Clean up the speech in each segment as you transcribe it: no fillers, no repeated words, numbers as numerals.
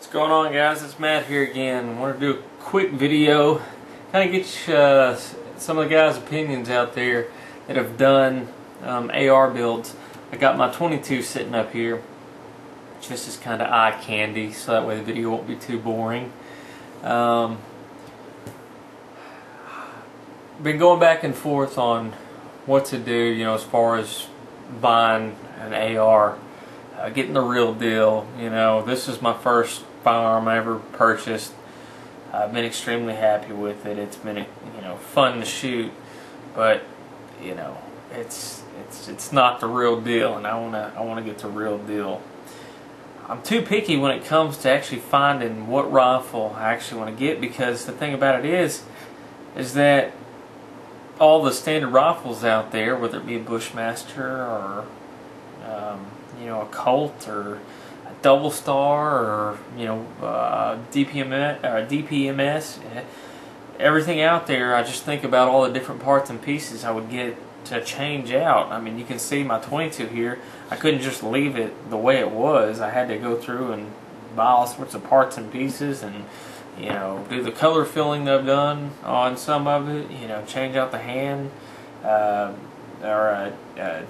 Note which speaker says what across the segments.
Speaker 1: What's going on, guys? It's Matt here again. I want to do a quick video, kind of get some of the guys' opinions out there that have done AR builds. I got my 22 sitting up here just as kind of eye candy, so that way the video won't be too boring. Been going back and forth on what to do, as far as buying an AR. Getting the real deal. This is my first firearm I ever purchased. I've been extremely happy with it. It's been fun to shoot, but it's not the real deal, and I wanna get the real deal. I'm too picky when it comes to actually finding what rifle I actually want to get, because the thing about it is that all the standard rifles out there, whether it be a Bushmaster or a Colt or a Double Star or DPMS, everything out there, I just think about all the different parts and pieces I would get to change out. I mean, you can see my 22 here. I couldn't just leave it the way it was. I had to go through and buy all sorts of parts and pieces, and do the color filling that I've done on some of it. Change out the hand,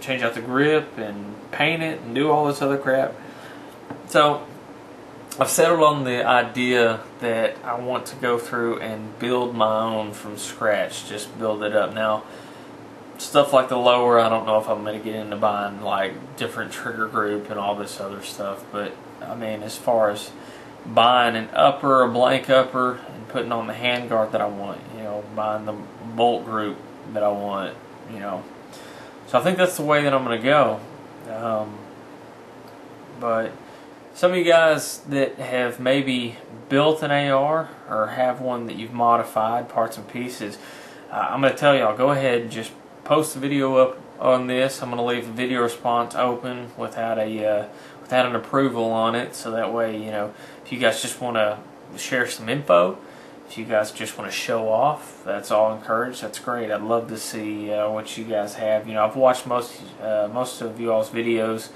Speaker 1: change out the grip and paint it and do all this other crap. So I've settled on the idea that I want to go through and build my own from scratch, just build it up. Now, stuff like the lower, I don't know if I'm going to get into buying like different trigger group and all this other stuff, but I mean, as far as buying an upper, a blank upper, and putting on the handguard that I want, buying the bolt group that I want, So I think that's the way that I'm going to go. But some of you guys that have maybe built an AR or have one that you've modified, parts and pieces, I'm going to tell y'all, go ahead and just post the video up on this. I'm going to leave the video response open without an approval on it, so that way, if you guys just want to share some info, if you guys just want to show off, that's all encouraged. That's great. I'd love to see what you guys have. I've watched most of you all's videos,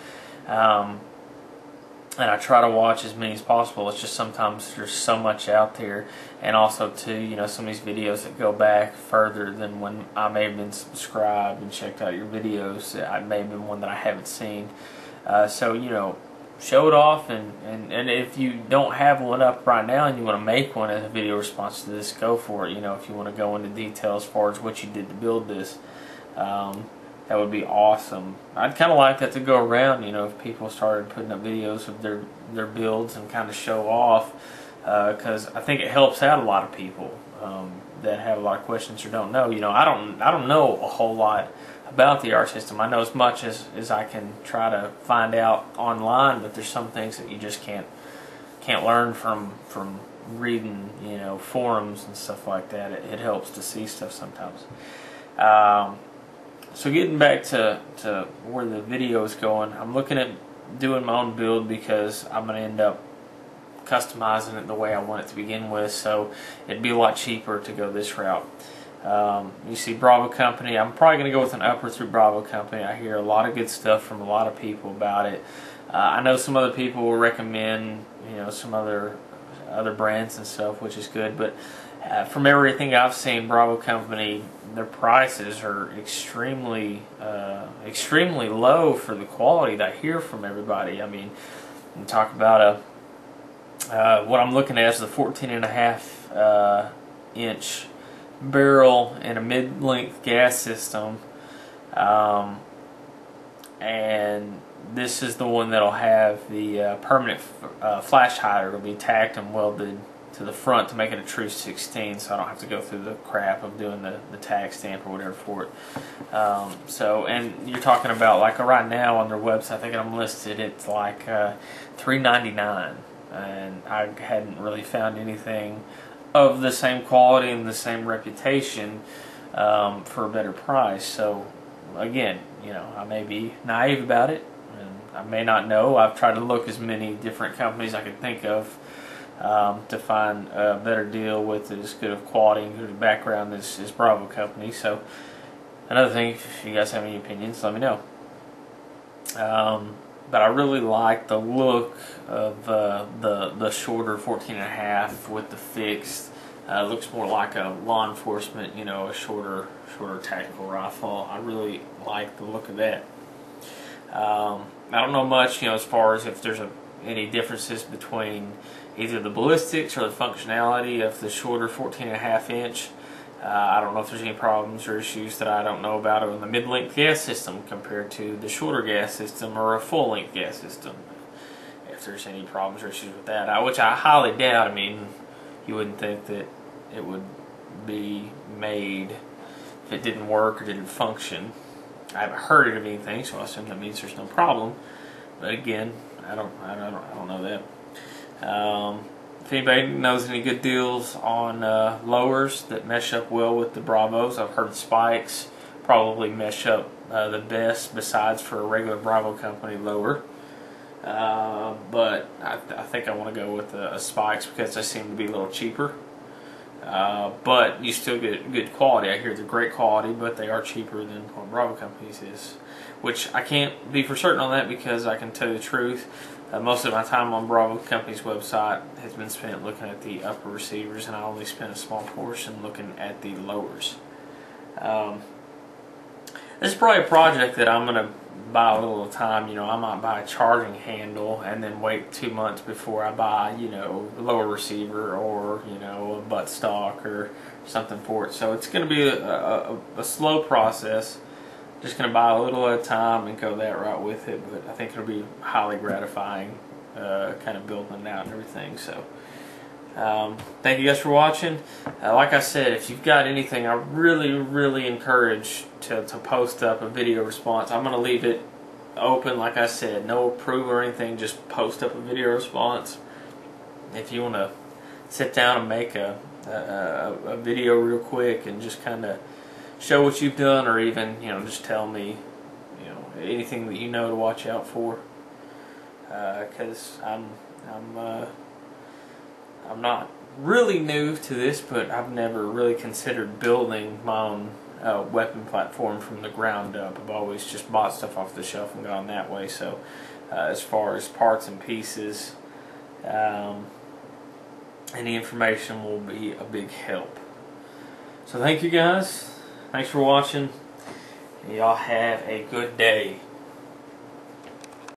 Speaker 1: and I try to watch as many as possible. It's just sometimes there's so much out there, and also too, some of these videos that go back further than when I may have been subscribed and checked out your videos. I may have been one that I haven't seen. So show it off, and if you don't have one up right now and you want to make one as a video response to this, go for it. If you want to go into detail as far as what you did to build this, that would be awesome. I'd kind of like that to go around, if people started putting up videos of their builds and kind of show off, because I think it helps out a lot of people that have a lot of questions or don't know. I don't know a whole lot about the AR system. I know as much as I can try to find out online, but there's some things that you just can't learn from reading, forums and stuff like that. It helps to see stuff sometimes. So getting back to where the video is going, I'm looking at doing my own build, because I'm going to end up customizing it the way I want it to begin with, so it'd be a lot cheaper to go this route. You see Bravo Company. I'm probably going to go with an upper through Bravo Company. I hear a lot of good stuff from a lot of people about it. I know some other people will recommend some other brands and stuff, which is good, but from everything I've seen, Bravo Company, their prices are extremely low for the quality that I hear from everybody. I mean, you talk about what I'm looking at is the 14.5 inch barrel and a mid-length gas system, and this is the one that'll have the permanent flash hider. It'll be tacked and welded to the front to make it a true 16, so I don't have to go through the crap of doing the tag stamp or whatever for it. And you're talking about, like, right now on their website, I think I'm listed, it's like $3.99, and I hadn't really found anything of the same quality and the same reputation for a better price. So again, I may be naive about it, and I may not know. I've tried to look as many different companies I could think of to find a better deal with as good of quality and good of background as Bravo Company. So another thing, if you guys have any opinions, let me know. But I really like the look of the shorter 14.5 with the fixed. Looks more like a law enforcement, you know, a shorter tactical rifle. I really like the look of that. I don't know much, you know, as far as if there's any differences between either the ballistics or the functionality of the shorter 14.5 inch. I don't know if there's any problems or issues that I don't know about on the mid-length gas system compared to the shorter gas system or a full-length gas system. If there's any problems or issues with that, which I highly doubt. I mean, you wouldn't think that it would be made if it didn't work or didn't function. I haven't heard of anything, so I assume that means there's no problem. But again, I don't know that. If anybody knows any good deals on lowers that mesh up well with the Bravos, I've heard spikes probably mesh up the best besides for a regular Bravo company lower. But I think I want to go with spikes because they seem to be a little cheaper. But you still get good quality. I hear they're great quality, but they are cheaper than what Bravo Companies is. Which I can't be for certain on that because I can tell you the truth. Most of my time on Bravo Company's website has been spent looking at the upper receivers, and I only spent a small portion looking at the lowers. This is probably a project that I'm going to buy a little at a time. You know, I might buy a charging handle and then wait 2 months before I buy, you know, a lower receiver or, you know, a butt stock or something for it. So it's going to be a slow process. Just going to buy a little at a time and go that route with it, but I think it'll be highly gratifying, kind of building it out and everything. So, thank you guys for watching. Like I said, if you've got anything, I really encourage to post up a video response. I'm going to leave it open, like I said, no approval or anything. Just post up a video response. If you want to sit down and make a video real quick and just kind of show what you've done, or even, you know, just tell me, you know, anything that you know to watch out for, because I'm not really new to this, but I've never really considered building my own weapon platform from the ground up. I've always just bought stuff off the shelf and gone that way. So as far as parts and pieces, any information will be a big help. So thank you guys. Thanks for watching. Y'all have a good day.